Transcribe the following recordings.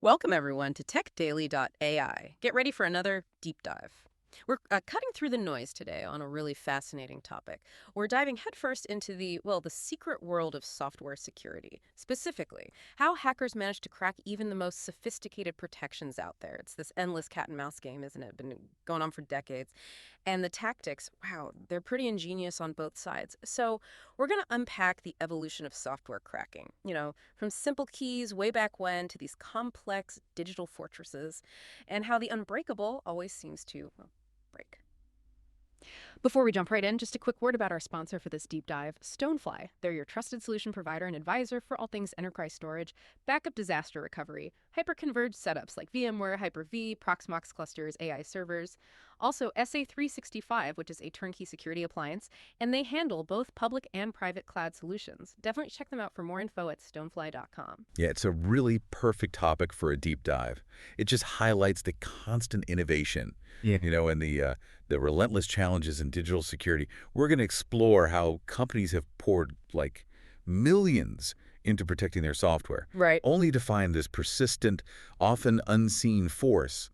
Welcome, everyone, to TechDaily.ai. Get ready for another deep dive. We're cutting through the noise today on a really fascinating topic. We're diving headfirst into the secret world of software security. Specifically, how hackers manage to crack even the most sophisticated protections out there. It's this endless cat and mouse game, isn't it? Been going on for decades. And the tactics, wow, they're pretty ingenious on both sides. So we're going to unpack the evolution of software cracking. From simple keys way back when to these complex digital fortresses, and how the unbreakable always seems to break. Before we jump right in, just a quick word about our sponsor for this deep dive, Stonefly. They're your trusted solution provider and advisor for all things enterprise storage, backup disaster recovery, hyper-converged setups like VMware, Hyper-V, Proxmox clusters, AI servers, also SA365, which is a turnkey security appliance, and they handle both public and private cloud solutions. Definitely check them out for more info at stonefly.com. Yeah, it's a really perfect topic for a deep dive. It just highlights the constant innovation, and the relentless challenges in digital security. We're going to explore how companies have poured like millions into protecting their software, Right. only to find this persistent, often unseen force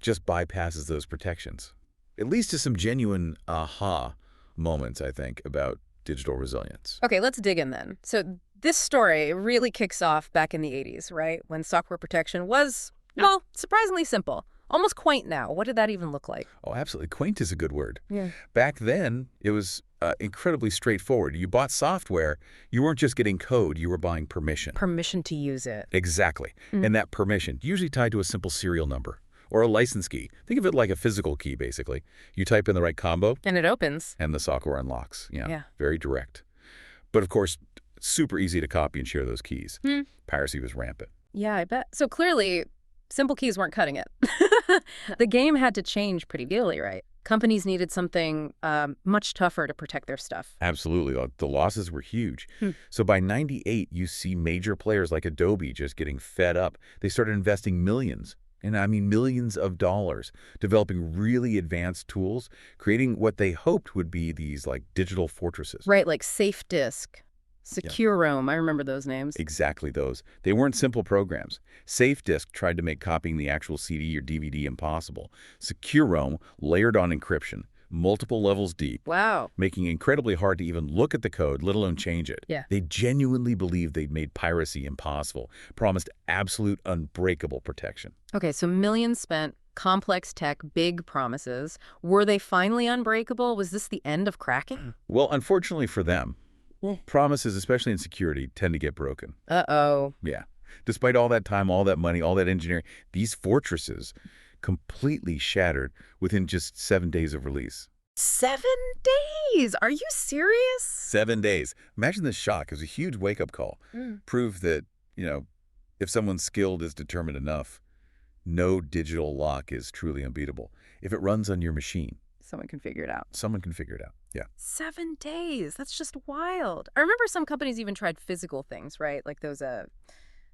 just bypasses those protections. It leads to some genuine aha moments, I think, about digital resilience. Okay, let's dig in then. So this story really kicks off back in the 80s, right? When software protection was, well, surprisingly simple. Almost quaint now. What did that even look like? Oh, absolutely. Quaint is a good word. Yeah. Back then, it was incredibly straightforward. You bought software, you weren't just getting code, you were buying permission. Permission to use it. Exactly. And that permission, usually tied to a simple serial number or a license key. Think of it like a physical key, basically. You type in the right combo, And it opens. and the software unlocks. Yeah. Very direct. But of course, super easy to copy and share those keys. Piracy was rampant. Yeah, I bet. So clearly, simple keys weren't cutting it. The game had to change pretty daily, right? Companies needed something much tougher to protect their stuff. Absolutely. The losses were huge. So by '98, you see major players like Adobe just getting fed up. They started investing millions, and I mean millions of dollars, developing really advanced tools, creating what they hoped would be these like digital fortresses. Right, like Safe Disk, Secure Roam. I remember those names. Exactly those. They weren't simple programs. Safe Disk tried to make copying the actual CD or DVD impossible. Secure Roam layered on encryption, multiple levels deep, Wow. making it incredibly hard to even look at the code, let alone change it. Yeah. They genuinely believed they'd made piracy impossible, promised absolute unbreakable protection. Okay, so millions spent, complex tech, big promises. Were they finally unbreakable? Was this the end of cracking? Well, unfortunately for them, promises, especially in security, tend to get broken. Uh-oh. Yeah. Despite all that time, all that money, all that engineering, these fortresses completely shattered within just 7 days of release. 7 days? Are you serious? 7 days. Imagine the shock. It was a huge wake-up call. Proof that, if someone skilled is determined enough, no digital lock is truly unbeatable. If it runs on your machine, Someone can figure it out. someone can figure it out. Yeah. 7 days. That's just wild. I remember some companies even tried physical things, right? Like those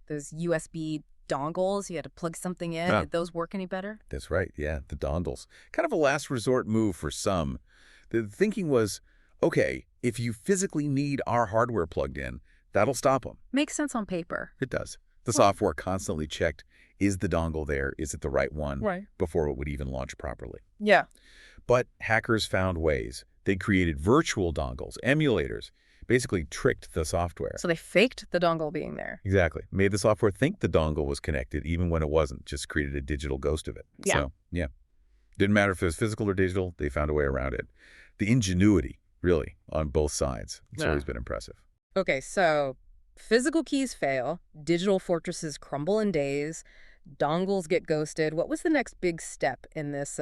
USB dongles. You had to plug something in. Did those work any better? That's right. Yeah, the dongles. Kind of a last resort move for some. The thinking was, okay, if you physically need our hardware plugged in, that'll stop them. Makes sense on paper. It does. The software constantly checked, is the dongle there? Is it the right one? Right. Before it would even launch properly. Yeah. But hackers found ways. They created virtual dongles, emulators, basically tricked the software. So they faked the dongle being there. Exactly. Made the software think the dongle was connected even when it wasn't, just created a digital ghost of it. Yeah. So, yeah. Didn't matter if it was physical or digital, they found a way around it. The ingenuity, really, on both sides. It's always been impressive. Okay, so physical keys fail, digital fortresses crumble in days, dongles get ghosted. What was the next big step in this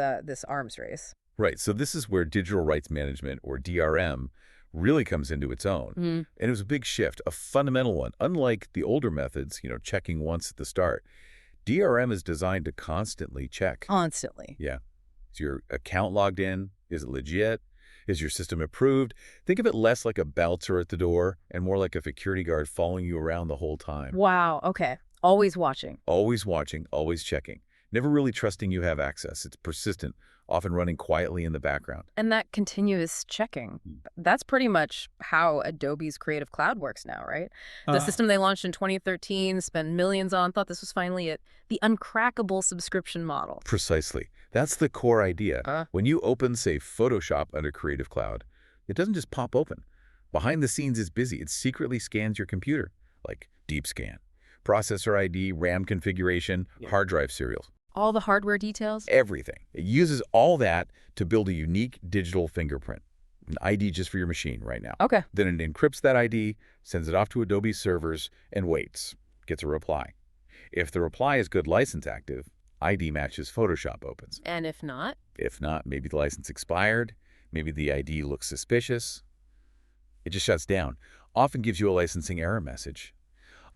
arms race? Right. So this is where digital rights management, or DRM, really comes into its own. And it was a big shift, a fundamental one. Unlike the older methods, checking once at the start, DRM is designed to constantly check. Constantly. Yeah. Is your account logged in? Is it legit? Is your system approved? Think of it less like a bouncer at the door and more like a security guard following you around the whole time. Wow. Okay. Always watching. Always watching, always checking. never really trusting you have access. It's persistent, often running quietly in the background. And that continuous checking, that's pretty much how Adobe's Creative Cloud works now, right? The system they launched in 2013, spent millions on, thought this was finally it. The uncrackable subscription model. Precisely. That's the core idea. Uh, When you open, say, Photoshop under Creative Cloud, it doesn't just pop open. Behind the scenes, it's busy. It secretly scans your computer, like deep scan, processor ID, RAM configuration, hard drive serials, all the hardware details? everything. It uses all that to build a unique digital fingerprint, an ID just for your machine right now. Okay. Then it encrypts that ID, sends it off to Adobe servers, and waits. Gets a reply. If the reply is good license active, ID matches Photoshop opens. And if not? If not, maybe the license expired, maybe the ID looks suspicious. It just shuts down. Often gives you a licensing error message.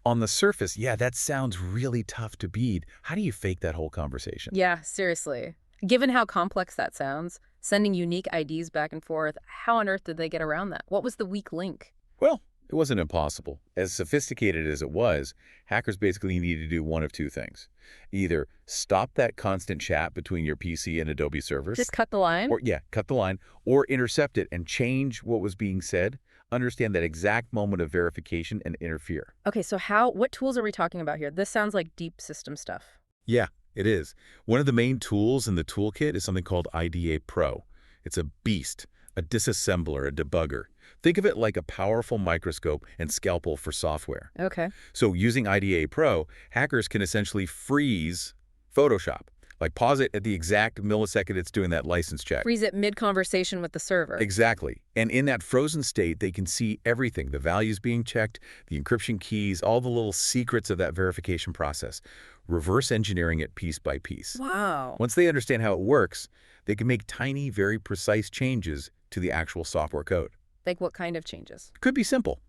On the surface, yeah, that sounds really tough to beat. How do you fake that whole conversation? Yeah, seriously. Given how complex that sounds, sending unique IDs back and forth, how on earth did they get around that? What was the weak link? Well, it wasn't impossible. As sophisticated as it was, hackers basically needed to do one of two things. Either stop that constant chat between your PC and Adobe servers. Just cut the line? Cut the line, or intercept it and change what was being said, understand that exact moment of verification and interfere. Okay, so what tools are we talking about here? This sounds like deep system stuff. Yeah, it is. One of the main tools in the toolkit is something called IDA Pro. It's a beast, a disassembler, a debugger. Think of it like a powerful microscope and scalpel for software. Okay. So using IDA Pro, hackers can essentially freeze Photoshop. Like pause it at the exact millisecond it's doing that license check. Freeze it mid-conversation with the server. Exactly. And in that frozen state, they can see everything, the values being checked, the encryption keys, all the little secrets of that verification process, reverse engineering it piece by piece. Wow. Once they understand how it works, they can make tiny, very precise changes to the actual software code. Like what kind of changes? Could be simple,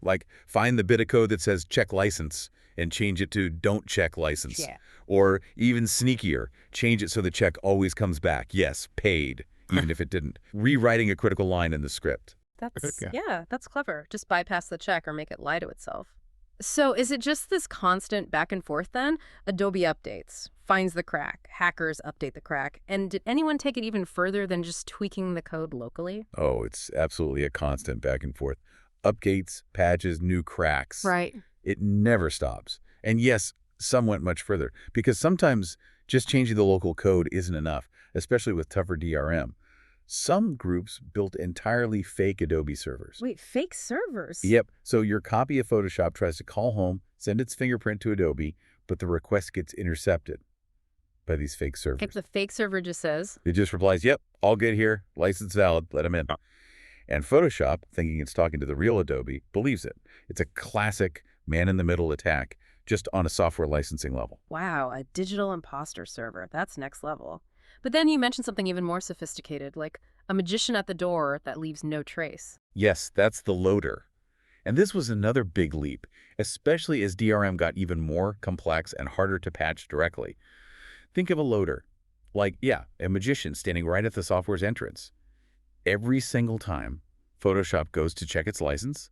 like find the bit of code that says check license and change it to don't check license. Yeah. Or even sneakier, change it so the check always comes back, yes, paid, even if it didn't. Rewriting a critical line in the script. That's clever. Just bypass the check or make it lie to itself. So is it just this constant back and forth then? Adobe updates, finds the crack, hackers update the crack, and did anyone take it even further than just tweaking the code locally? Oh, it's absolutely a constant back and forth. Updates, patches, new cracks. Right. It never stops. And yes, some went much further, because sometimes just changing the local code isn't enough, especially with tougher DRM. Some groups built entirely fake Adobe servers. Wait, fake servers? Yep. So your copy of Photoshop tries to call home, send its fingerprint to Adobe, but the request gets intercepted by these fake servers. If the fake server just says, It just replies, yep, all good here, license valid, let them in. And Photoshop, thinking it's talking to the real Adobe, believes it. It's a classic man-in-the-middle attack, just on a software licensing level. wow, a digital imposter server. That's next level. But then you mentioned something even more sophisticated, like a magician at the door that leaves no trace. Yes, that's the loader. And this was another big leap, especially as DRM got even more complex and harder to patch directly. Think of a loader, like, a magician standing right at the software's entrance. Every single time Photoshop goes to check its license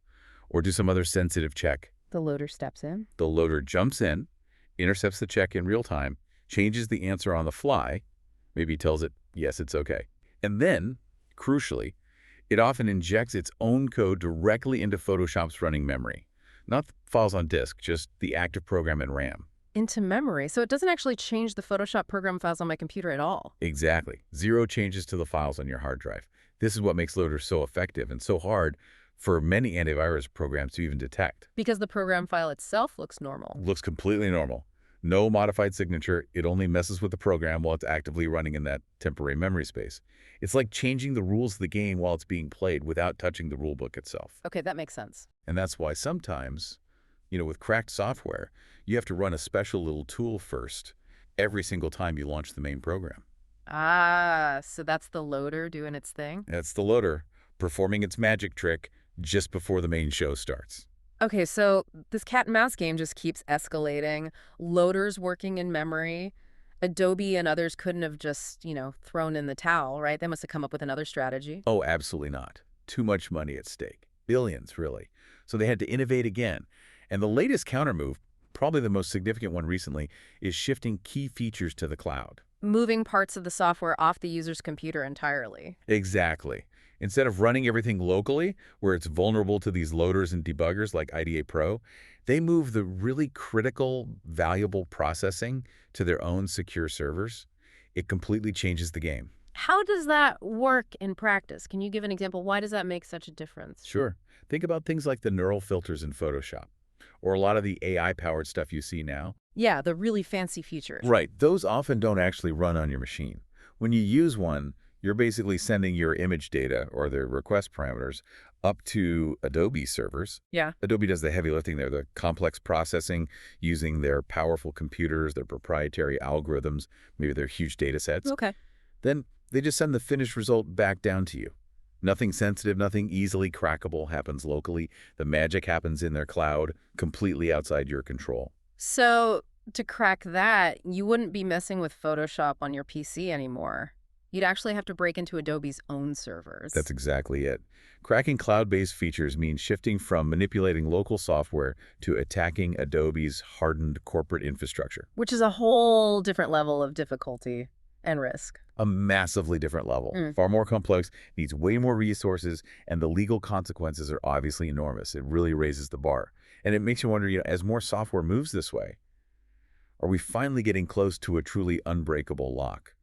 or do some other sensitive check, The loader steps in. the loader jumps in, intercepts the check in real time, changes the answer on the fly, maybe tells it, yes, it's okay. And then, crucially, it often injects its own code directly into Photoshop's running memory. Not the files on disk, just the active program in RAM. Into memory, so it doesn't actually change the Photoshop program files on my computer at all. Exactly. Zero changes to the files on your hard drive. This is what makes loaders so effective and so hard for many antivirus programs to even detect. Because the program file itself looks normal. Looks completely normal. No modified signature. It only messes with the program while it's actively running in that temporary memory space. It's like changing the rules of the game while it's being played without touching the rulebook itself. Okay, that makes sense. And that's why sometimes, with cracked software, you have to run a special little tool first every single time you launch the main program. Ah, so that's the loader doing its thing? That's the loader performing its magic trick just before the main show starts. Okay, so this cat and mouse game just keeps escalating. Loaders working in memory. Adobe and others couldn't have just, thrown in the towel, right? They must have come up with another strategy. Oh, absolutely not. Too much money at stake. Billions, really. So they had to innovate again. And the latest countermove, Probably the most significant one recently is shifting key features to the cloud. Moving parts of the software off the user's computer entirely. Exactly. Instead of running everything locally, where it's vulnerable to these loaders and debuggers like IDA Pro, they move the really critical, valuable processing to their own secure servers. It completely changes the game. How does that work in practice? Can you give an example? Why does that make such a difference? Sure. Think about things like the neural filters in Photoshop, or a lot of the AI-powered stuff you see now. Yeah, the really fancy features. Right. Those often don't actually run on your machine. When you use one, you're basically sending your image data or the request parameters up to Adobe servers. Yeah. Adobe does the heavy lifting there, the complex processing using their powerful computers, their proprietary algorithms, maybe their huge data sets. Okay. Then they just send the finished result back down to you. Nothing sensitive, nothing easily crackable happens locally. The magic happens in their cloud, completely outside your control. So to crack that, you wouldn't be messing with Photoshop on your PC anymore. You'd actually have to break into Adobe's own servers. That's exactly it. Cracking cloud-based features means shifting from manipulating local software to attacking Adobe's hardened corporate infrastructure. Which is a whole different level of difficulty and risk. A massively different level, far more complex, needs way more resources, and the legal consequences are obviously enormous. It really raises the bar. And it makes you wonder, as more software moves this way, are we finally getting close to a truly unbreakable lock?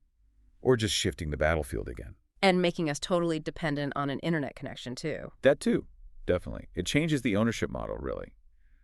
Or just shifting the battlefield again? And making us totally dependent on an internet connection, too. That too, definitely. It changes the ownership model, really.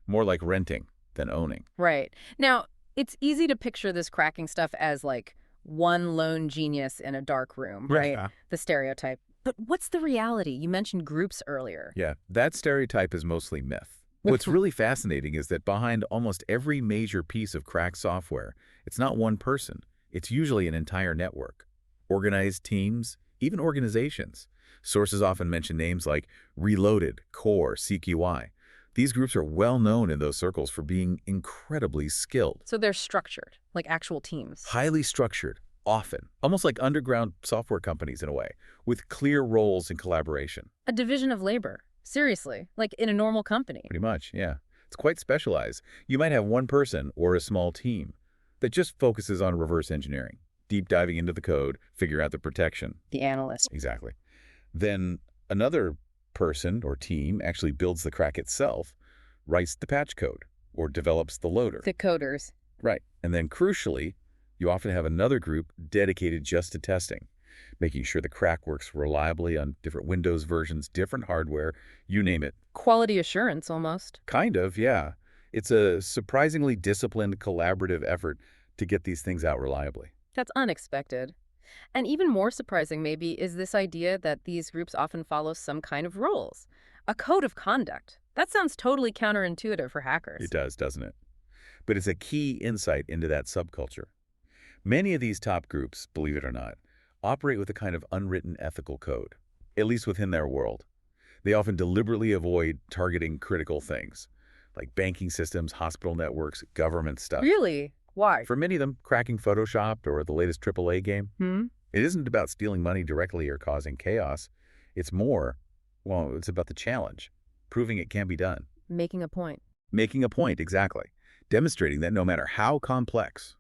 More like renting than owning. Right. Now, it's easy to picture this cracking stuff as like one lone genius in a dark room, right? Yeah. The stereotype. But what's the reality? You mentioned groups earlier. Yeah, that stereotype is mostly myth. What's really fascinating is that behind almost every major piece of cracked software, it's not one person. It's usually an entire network. Organized teams, even organizations. Sources often mention names like Reloaded, Core, CQI. These groups are well known in those circles for being incredibly skilled. So they're structured, like actual teams. Highly structured, often. Almost like underground software companies in a way, with clear roles and collaboration. A division of labor. Seriously, like in a normal company. Pretty much, yeah. It's quite specialized. You might have one person or a small team that just focuses on reverse engineering, deep diving into the code, figure out the protection. The analyst. Exactly. Then another person or team actually builds the crack itself, writes the patch code, or develops the loader. The coders. Right. And then crucially, you often have another group dedicated just to testing, making sure the crack works reliably on different Windows versions, different hardware, you name it. Quality assurance, almost. Kind of, yeah. It's a surprisingly disciplined, collaborative effort to get these things out reliably. That's unexpected. And even more surprising, maybe, is this idea that these groups often follow some kind of rules. A code of conduct. That sounds totally counterintuitive for hackers. It does, doesn't it? But it's a key insight into that subculture. Many of these top groups, believe it or not, operate with a kind of unwritten ethical code, at least within their world. They often deliberately avoid targeting critical things, like banking systems, hospital networks, government stuff. Really? Why? For many of them, cracking Photoshop or the latest AAA game, it isn't about stealing money directly or causing chaos. It's more, it's about the challenge, proving it can be done. Making a point. Making a point, exactly. Demonstrating that no matter how complex,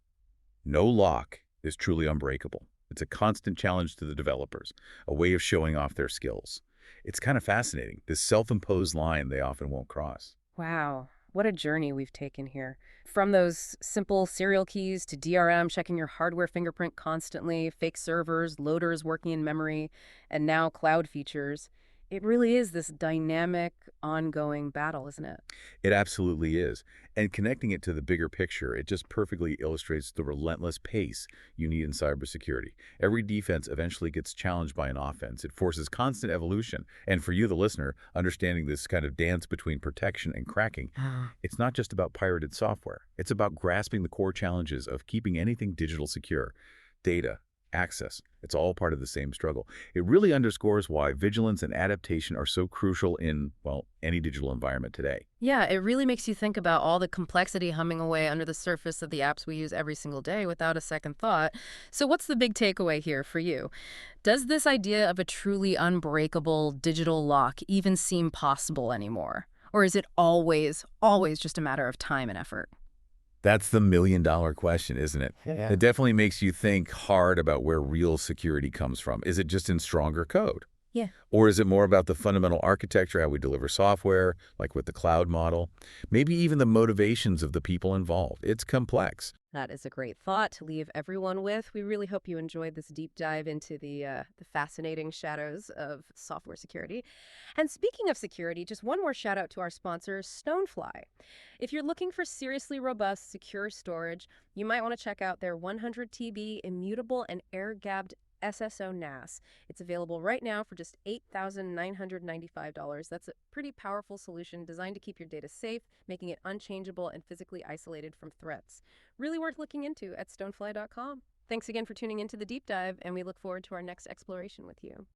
no lock is truly unbreakable. It's a constant challenge to the developers, a way of showing off their skills. It's kind of fascinating, this self-imposed line they often won't cross. Wow. What a journey we've taken here. From those simple serial keys to DRM, checking your hardware fingerprint constantly, fake servers, loaders working in memory, and now cloud features. It really is this dynamic, ongoing battle, isn't it? It absolutely is. And connecting it to the bigger picture, it just perfectly illustrates the relentless pace you need in cybersecurity. Every defense eventually gets challenged by an offense. It forces constant evolution. And for you, the listener, understanding this kind of dance between protection and cracking, it's not just about pirated software. It's about grasping the core challenges of keeping anything digital secure. Data, access, it's all part of the same struggle. It really underscores why vigilance and adaptation are so crucial in, any digital environment today. Yeah, it really makes you think about all the complexity humming away under the surface of the apps we use every single day without a second thought. So what's the big takeaway here for you? Does this idea of a truly unbreakable digital lock even seem possible anymore? Or is it always just a matter of time and effort? That's the million-dollar question, isn't it? Yeah. It definitely makes you think hard about where real security comes from. Is it just in stronger code? Yeah. Or is it more about the fundamental architecture, how we deliver software, like with the cloud model? Maybe even the motivations of the people involved. It's complex. That is a great thought to leave everyone with. We really hope you enjoyed this deep dive into the fascinating shadows of software security. And speaking of security, just one more shout out to our sponsor, Stonefly. If you're looking for seriously robust, secure storage, you might want to check out their 100 TB immutable and air-gapped SSO NAS. It's available right now for just $8,995. That's a pretty powerful solution designed to keep your data safe, making it unchangeable and physically isolated from threats. Really worth looking into at stonefly.com. Thanks again for tuning into the deep dive, and we look forward to our next exploration with you.